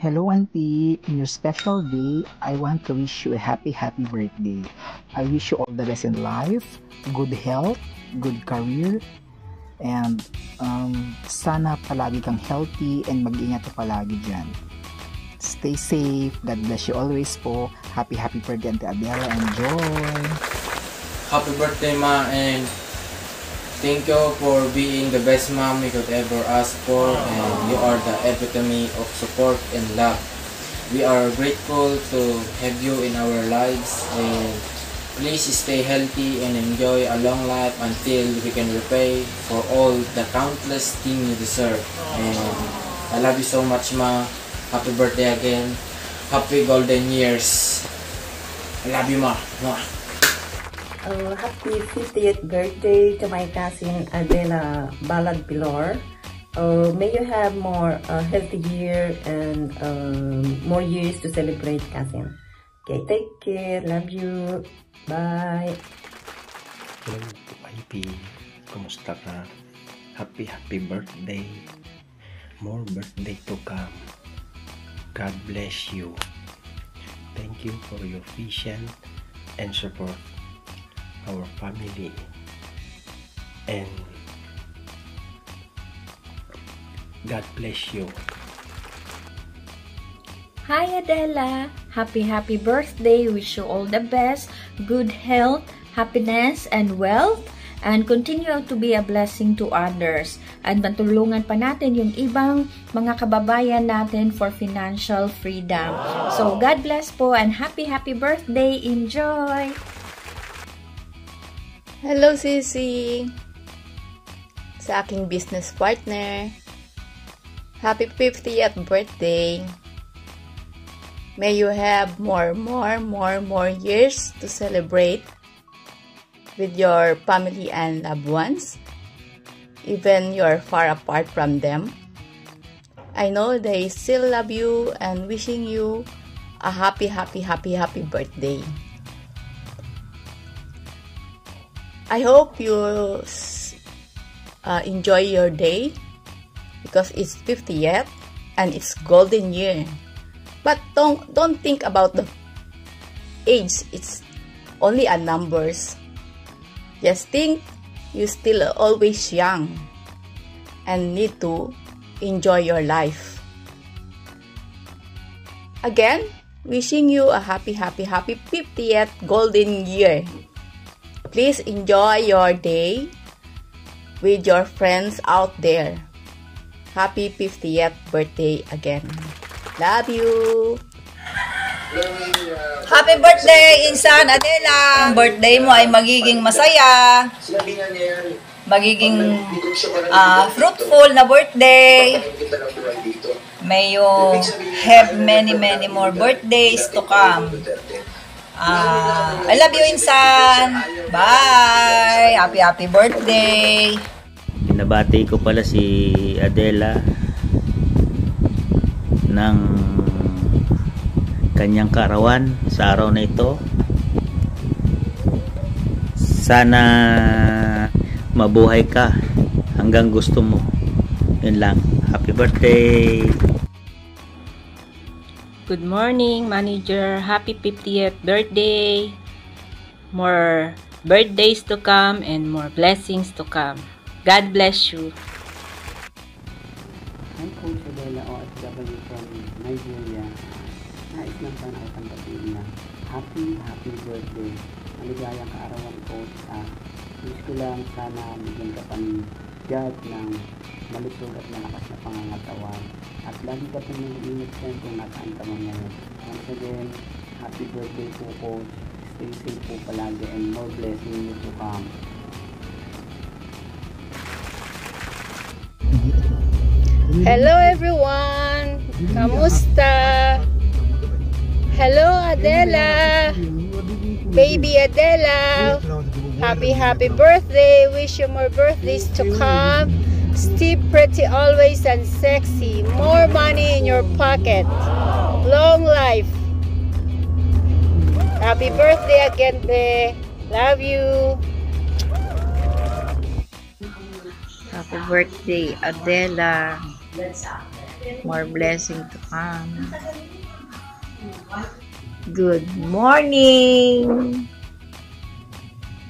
Hello, Auntie. In your special day, I want to wish you a happy birthday. I wish you all the best in life, good health, good career, and sana palagi kang healthy and mag-ingat ka palagi dyan. Stay safe. God bless you always po. Happy birthday, Auntie Adela. Enjoy! Happy birthday, Ma, and thank you for being the best mom we could ever ask for, and you are the epitome of support and love. We are grateful to have you in our lives, and please stay healthy and enjoy a long life until we can repay for all the countless things you deserve. And I love you so much, Ma. Happy birthday again. Happy golden years. I love you, Ma. Mwah. Happy 50th birthday to my cousin Adela Balad Pilor. May you have more healthy year and more years to celebrate, cousin. Okay, take care. Love you. Bye. Hello, IP. Kumusta ka? Happy birthday. More birthday to come. God bless you. Thank you for your vision and support our family, and God bless you. Hi Adela! Happy birthday! Wish you all the best, good health, happiness, and wealth, and continue to be a blessing to others. At matulungan pa natin yung ibang mga kababayan natin for financial freedom. So God bless po and happy birthday! Enjoy! Hello, Sisi! Sa aking business partner, happy 50th birthday! May you have more years to celebrate with your family and loved ones, even you're far apart from them. I know they still love you and wishing you a happy birthday. I hope you enjoy your day because it's 50th and it's golden year. But don't think about the age. It's only a numbers. Just think you still always young and need to enjoy your life. Again, wishing you a happy 50th golden year. Please enjoy your day with your friends out there. Happy 50th birthday again. Love you! Happy birthday, Insan Adela! Ang birthday mo ay magiging masaya. Magiging fruitful na birthday. May you have many more birthdays to come. I love you, Insan. Bye. Happy birthday. Binabati ko pala si Adela ng kanyang kaarawan sa araw na ito. Sana mabuhay ka hanggang gusto mo. Yun lang. Happy birthday. Good morning, manager. Happy 50th birthday. More birthdays to come and more blessings to come. God bless you. I'm Coach Adela OFW from Nigeria. Nais lang sana ay tanggapin na happy birthday. Maligayang kaarawan, Coach. Wish ko lang sana bigyan ka pa ni God ng malusog at malakas na pangangatawan. At lagi ka po mag-ingat dyan kung nasaan ka man ngayon. Once again, happy birthday po, Coach. Stay safe po palagi and more blessings to come. Hello everyone! Kamusta? Hello Adela! Baby Adela! Happy birthday! Wish you more birthdays to come. Stay pretty always and sexy. More money in your pocket. Long life. Happy birthday again, Be. Love you. Happy birthday, Adela. more blessing to come. Good morning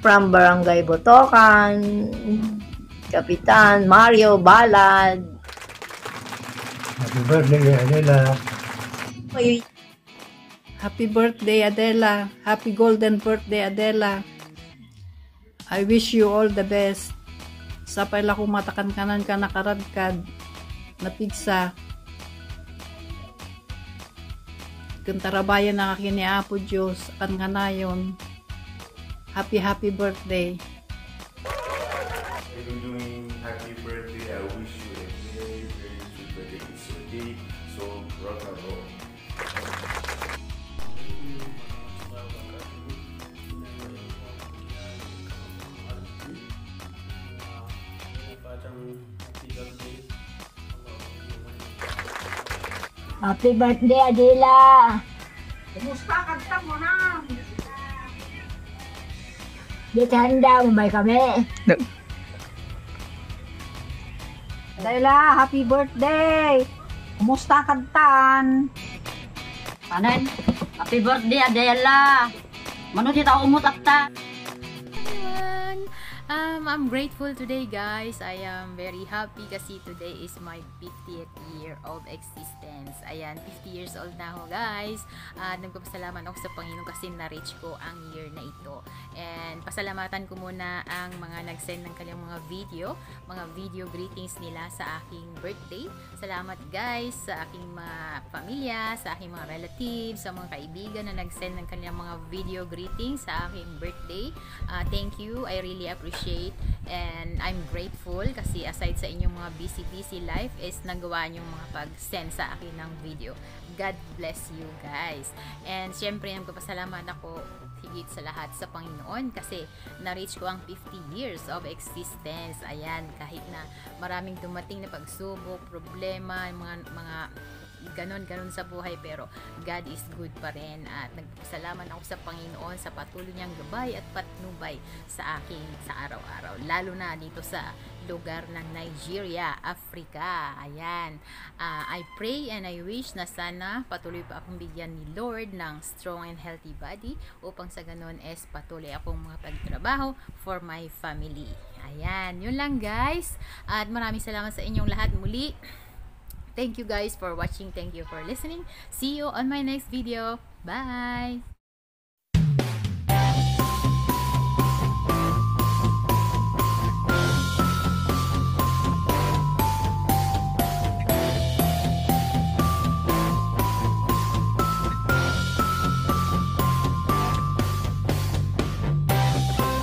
from Barangay Botocan, Kapitan Mario Balad. Happy birthday, Adela. Happy birthday, Adela. Happy golden birthday, Adela. I wish you all the best. Sapay la kung matakan kanan ka nakaradkad na pigsa. Kung tarabayan na kakini Apo Diyos, kan kanayon. Happy birthday. Doing happy birthday. I wish you a very, very sweet birthday. It's your day, so rock and roll. Happy birthday, Adela! Kumusta? Kanta mo na! Dito handa, umay kami. Adela, happy birthday! Kumusta kantan? Panen, happy birthday Adela! Mano kita umutak ta? I'm grateful today, guys. I am very happy kasi today is my 50th year of existence. Ayan, 50 years old na ako, guys. At nagpapasalamat ako sa Panginoon kasi na-reach ko ang year na ito. And pasalamatan ko muna ang mga nag-send ng kanilang mga video greetings nila sa aking birthday. Salamat, guys, sa aking mga pamilya, sa aking mga relatives, sa mga kaibigan na nag-send ng kanilang mga video greetings sa aking birthday. Thank you. I really appreciate and I'm grateful kasi aside sa inyong mga busy life is nagawa nyo mga pag-send sa akin ng video. God bless you, guys. And syempre nagpapasalamat ako higit sa lahat sa Panginoon kasi na-reach ko ang 50 years of existence. Ayan, kahit na maraming dumating na pagsubok, problema, mga ganon sa buhay, pero God is good pa rin at nagpasalamat ako sa Panginoon sa patuloy niyang gabay at patnubay sa akin sa araw-araw, lalo na dito sa lugar ng Nigeria, Africa. Ayan, I pray and I wish na sana patuloy pa akong bigyan ni Lord ng strong and healthy body upang sa ganon es patuloy akong makapagtrabaho for my family. Ayan, yun lang, guys, at maraming salamat sa inyong lahat muli. Thank you, guys, for watching. Thank you for listening. See you on my next video. Bye!